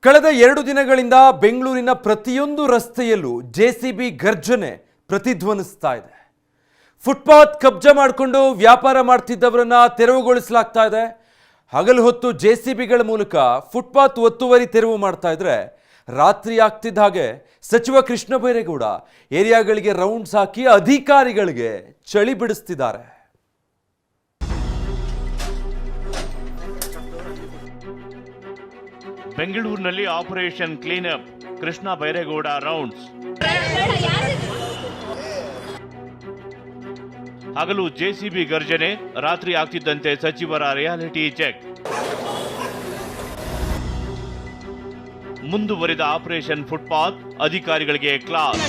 ಕಳೆದ 2 ದಿನಗಳಿಂದ ಬೆಂಗಳೂರಿನ ಪ್ರತಿಯೊಂದು ರಸ್ತೆಯಲ್ಲೂ ಜೆಸಿಬಿ ಗರ್ಜನೆ ಪ್ರತಿಧ್ವನಿಸ್ತಾ ಇದೆ. ಫುಟ್ಪಾತ್ ಕಬ್ಜಾ ಮಾಡಿಕೊಂಡು ವ್ಯಾಪಾರ ಮಾಡ್ತಿದ್ದವರನ್ನ ತೆರವುಗೊಳಿಸಲಾಗ್ತಾ ಇದೆ. ಹಗಲು ಹೊತ್ತು ಜೆಸಿಬಿಗಳ ಮೂಲಕ ಫುಟ್ಪಾತ್ ಒತ್ತುವರಿ ತೆರವು ಮಾಡ್ತಾ ಇದ್ರೆ, ರಾತ್ರಿ ಆಗ್ತಿದ್ದ ಹಾಗೆ ಸಚಿವ ಕೃಷ್ಣ ಬೈರೇಗೌಡ ಏರಿಯಾಗಳಿಗೆ ರೌಂಡ್ಸ್ ಹಾಕಿ ಅಧಿಕಾರಿಗಳಿಗೆ ಚಳಿ ಬಿಡಿಸ್ತಿದ್ದಾರೆ. ಬೆಂಗಳೂರಿನಲ್ಲಿ operation cleanup, Krishna Byregowda rounds. ಹಗಲು ಜೆಸಿಬಿ ಗರ್ಜನೆ, ರಾತ್ರಿ ಆಗ್ತಿದ್ದಂತೆ ಸಚಿವರ ರಿಯಾಲಿಟಿ ಚೆಕ್. ಮುಂದುವರಿದ ಆಪರೇಷನ್ ಫುಟ್ಪಾತ್, ಅಧಿಕಾರಿಗಳಿಗೆ ಕ್ಲಾಸ್.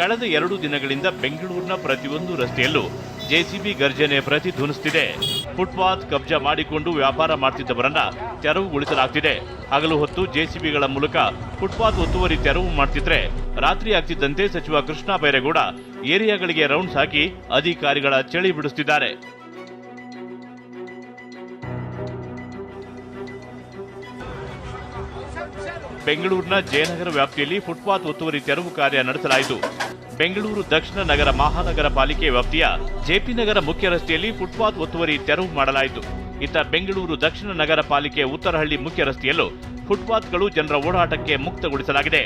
ಕಳೆದ 2 ದಿನಗಳಿಂದ ಬೆಂಗಳೂರಿನ ಪ್ರತಿಯೊಂದು ರಸ್ತೆಯಲ್ಲೂ ಜೆಸಿಬಿ ಗರ್ಜನೆ ಪ್ರತಿಧ್ವನಿಸುತ್ತಿದೆ. ಫುಟ್ಪಾತ್ ಕಬ್ಜಾ ಮಾಡಿಕೊಂಡು ವ್ಯಾಪಾರ ಮಾಡ್ತಿದ್ದವರನ್ನ ತೆರವುಗೊಳಿಸಲಾಗ್ತಿದೆ. ಹಗಲು ಹೊತ್ತು ಜೆಸಿಬಿಗಳ ಮೂಲಕ ಫುಟ್ಪಾತ್ ಒತ್ತುವರಿ ತೆರವು ಮಾಡ್ತಿದ್ರೆ, ರಾತ್ರಿ ಆಗ್ತಿದ್ದಂತೆ ಸಚಿವ ಕೃಷ್ಣ ಬೈರೇಗೌಡ ಏರಿಯಾಗಳಿಗೆ ರೌಂಡ್ಸ್ ಹಾಕಿ ಅಧಿಕಾರಿಗಳ ಚಳಿ ಬಿಡಿಸುತ್ತಿದ್ದಾರೆ. ಬೆಂಗಳೂರಿನ ಜಯನಗರ ವ್ಯಾಪ್ತಿಯಲ್ಲಿ ಫುಟ್ಪಾತ್ ಒತ್ತುವರಿ ತೆರವು ಕಾರ್ಯ ನಡೆಸಲಾಯಿತು. ಬೆಂಗಳೂರು ದಕ್ಷಿಣ ನಗರ ಮಹಾನಗರ ಪಾಲಿಕೆ ವ್ಯಾಪ್ತಿಯ ಜೆಪಿ ನಗರ ಮುಖ್ಯ ರಸ್ತೆಯಲ್ಲಿ ಫುಟ್ಪಾತ್ ಒತ್ತುವರಿ ತೆರವು ಮಾಡಲಾಯಿತು. ಇತ್ತ ಬೆಂಗಳೂರು ದಕ್ಷಿಣ ನಗರ ಪಾಲಿಕೆ ಉತ್ತರಹಳ್ಳಿ ಮುಖ್ಯ ರಸ್ತೆಯಲ್ಲೂ ಫುಟ್ಪಾತ್ಗಳು ಜನರ ಓಡಾಟಕ್ಕೆ ಮುಕ್ತಗೊಳಿಸಲಾಗಿದೆ.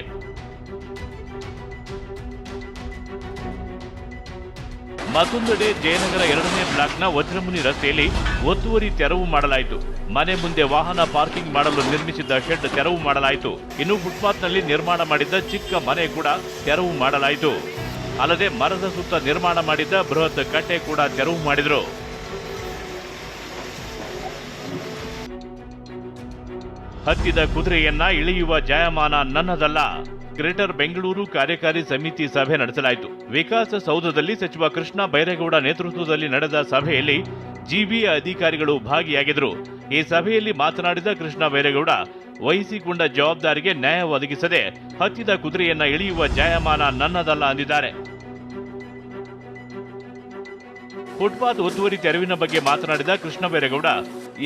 ಮತ್ತೊಂದೆಡೆ ಜಯನಗರ 2ನೇ ಬ್ಲಾಕ್ನ ವಜ್ರಮುನಿ ರಸ್ತೆಯಲ್ಲಿ ಒತ್ತುವರಿ ತೆರವು ಮಾಡಲಾಯಿತು. ಮನೆ ಮುಂದೆ ವಾಹನ ಪಾರ್ಕಿಂಗ್ ಮಾಡಲು ನಿರ್ಮಿಸಿದ್ದ ಶೆಡ್ ತೆರವು ಮಾಡಲಾಯಿತು. ಇನ್ನು ಫುಟ್ಪಾತ್ನಲ್ಲಿ ನಿರ್ಮಾಣ ಮಾಡಿದ್ದ ಚಿಕ್ಕ ಮನೆ ಕೂಡ ತೆರವು ಮಾಡಲಾಯಿತು. ಅಲ್ಲದೆ ಮರದ ಸುತ್ತ ನಿರ್ಮಾಣ ಮಾಡಿದ್ದ ಬೃಹತ್ ಕಟ್ಟೆ ಕೂಡ ತೆರವು ಮಾಡಿದರು. ಹತ್ತಿದ ಕುದುರೆಯನ್ನ ಇಳಿಯುವ ಜಾಯಮಾನ ನನ್ನದಲ್ಲ. ಗ್ರೇಟರ್ ಬೆಂಗಳೂರು ಕಾರ್ಯಕಾರಿ ಸಮಿತಿ ಸಭೆ ನಡೆಸಲಾಯಿತು. ವಿಕಾಸಸೌಧದಲ್ಲಿ ಸಚಿವ ಕೃಷ್ಣ ಬೈರೇಗೌಡ ನೇತೃತ್ವದಲ್ಲಿ ನಡೆದ ಸಭೆಯಲ್ಲಿ ಜಿಬಿಎ ಅಧಿಕಾರಿಗಳು ಭಾಗಿಯಾಗಿದ್ದರು. ಈ ಸಭೆಯಲ್ಲಿ ಮಾತನಾಡಿದ ಕೃಷ್ಣ ಬೈರೇಗೌಡ, ವಹಿಸಿಕೊಂಡ ಜವಾಬ್ದಾರಿಗೆ ನ್ಯಾಯ ಒದಗಿಸದೆ ಹತ್ತಿದ ಕುದುರೆಯನ್ನ ಇಳಿಯುವ ಜಾಯಮಾನ ನನ್ನದಲ್ಲ ಅಂದಿದ್ದಾರೆ. ಫುಟ್ಪಾತ್ ಒತ್ತುವರಿ ತೆರವಿನ ಬಗ್ಗೆ ಮಾತನಾಡಿದ ಕೃಷ್ಣ ಬೈರೇಗೌಡ,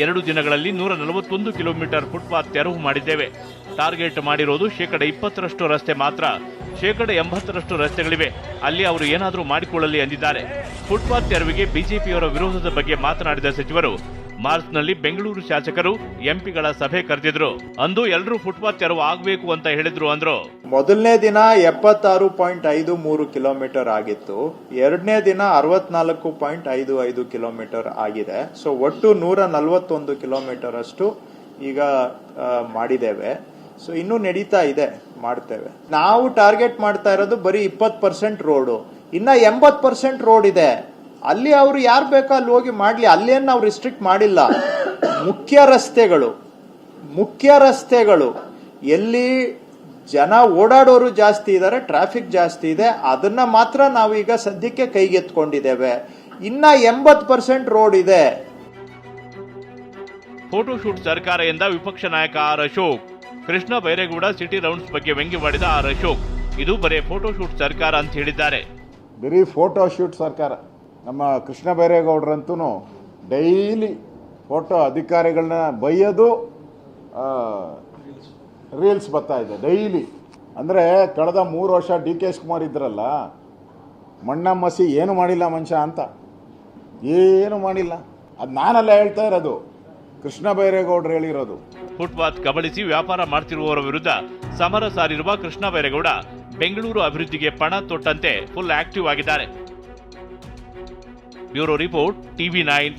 2 ದಿನಗಳಲ್ಲಿ 141 ಕಿಲೋಮೀಟರ್ ಫುಟ್ಪಾತ್ ತೆರವು ಮಾಡಿದ್ದೇವೆ. ಟಾರ್ಗೆಟ್ ಮಾಡಿರೋದು 20% ರಸ್ತೆ ಮಾತ್ರ. 80% ರಸ್ತೆಗಳಿವೆ, ಅಲ್ಲಿ ಅವರು ಏನಾದರೂ ಮಾಡಿಕೊಳ್ಳಲಿ ಎಂದಿದ್ದಾರೆ. ಫುಟ್ಪಾತ್ ತೆರವಿಗೆ ಬಿಜೆಪಿಯವರ ವಿರೋಧದ ಬಗ್ಗೆ ಮಾತನಾಡಿದ ಸಚಿವರು, ಮಾರ್ಚ್ನಲ್ಲಿ ಬೆಂಗಳೂರು ಶಾಸಕರು ಎಂಪಿಗಳ ಸಭೆ ಕರೆದಿದ್ರು. ಅಂದು ಎಲ್ಲರೂ ಫುಟ್ಪಾತ್ ತೆರವು ಆಗಬೇಕು ಅಂತ ಹೇಳಿದ್ರು ಅಂದ್ರು. ಮೊದಲನೇ ದಿನ 76.53 ಕಿಲೋಮೀಟರ್ ಆಗಿತ್ತು. 2ನೇ ದಿನ 64.55 ಕಿಲೋಮೀಟರ್ ಆಗಿದೆ. ಸೊ ಒಟ್ಟು 141 ಕಿಲೋಮೀಟರ್ ಅಷ್ಟು ಈಗ ಮಾಡಿದ್ದೇವೆ. ಸೊ ಇನ್ನೂ ನಡೀತಾ ಇದೆ, ಮಾಡ್ತೇವೆ. ನಾವು ಟಾರ್ಗೆಟ್ ಮಾಡ್ತಾ ಇರೋದು ಬರೀ 20% ರೋಡು, ಇನ್ನ 80% ರೋಡ್ ಇದೆ. ಅಲ್ಲಿ ಅವರು ಯಾರು ಬೇಕೋ ಅಲ್ಲಿ ಹೋಗಿ ಮಾಡ್ಲಿ, ಅಲ್ಲೇನು ನಾವು ರಿಸ್ಟ್ರಿಕ್ಟ್ ಮಾಡಿಲ್ಲ. ಮುಖ್ಯ ರಸ್ತೆಗಳು ಎಲ್ಲಿ ಜನ ಓಡಾಡೋರು ಜಾಸ್ತಿ ಇದ್ದಾರೆ, ಟ್ರಾಫಿಕ್ ಜಾಸ್ತಿ ಇದೆ, ಅದನ್ನ ಮಾತ್ರ ನಾವು ಈಗ ಸದ್ಯಕ್ಕೆ ಕೈಗೆತ್ಕೊಂಡಿದ್ದೇವೆ. ಇನ್ನ 80% ರೋಡ್ ಇದೆ. ಫೋಟೋಶೂಟ್ ಸರ್ಕಾರ ಎಂದ ವಿಪಕ್ಷ ನಾಯಕ R Ashok. Krishna Byregowda city rounds ಬಗ್ಗೆ ವ್ಯಂಗ್ಯವಾಡಿದ ಆರ್ ಅಶೋಕ್, ಇದು ಬರೀ ಫೋಟೋಶೂಟ್ ಸರ್ಕಾರ ಅಂತ ಹೇಳಿದ್ದಾರೆ. ಬರೀ ಫೋಟೋಶೂಟ್ ಸರ್ಕಾರ. ನಮ್ಮ ಕೃಷ್ಣ ಬೈರೇಗೌಡರಂತೂ ಡೈಲಿ ಫೋಟೋ ಅಧಿಕಾರಿಗಳನ್ನ ಬೈಯೋದು, ರೀಲ್ಸ್ ಬರ್ತಾ ಇದೆ ಡೈಲಿ. ಅಂದರೆ ಕಳೆದ 3 ವರ್ಷ DK ಶಿವಕುಮಾರ್ ಇದ್ರಲ್ಲ, ಮಣ್ಣ ಮಸಿ ಏನು ಮಾಡಿಲ್ಲ ಮನುಷ್ಯ ಅಂತ, ಏನು ಮಾಡಿಲ್ಲ. ಅದು ನಾನೆಲ್ಲ ಹೇಳ್ತಾ ಇರೋದು, ಕೃಷ್ಣ ಬೈರೇಗೌಡರು ಹೇಳಿರೋದು. ಫುಟ್ಪಾತ್ ಕಬಳಿಸಿ ವ್ಯಾಪಾರ ಮಾಡ್ತಿರುವವರ ವಿರುದ್ಧ ಸಮರ ಸಾರಿರುವ ಕೃಷ್ಣ ಬೈರೇಗೌಡ ಬೆಂಗಳೂರು ಅಭಿವೃದ್ಧಿಗೆ ಪಣ ತೊಟ್ಟಂತೆ ಫುಲ್ ಆಕ್ಟಿವ್ ಆಗಿದ್ದಾರೆ. Bureau report, TV9.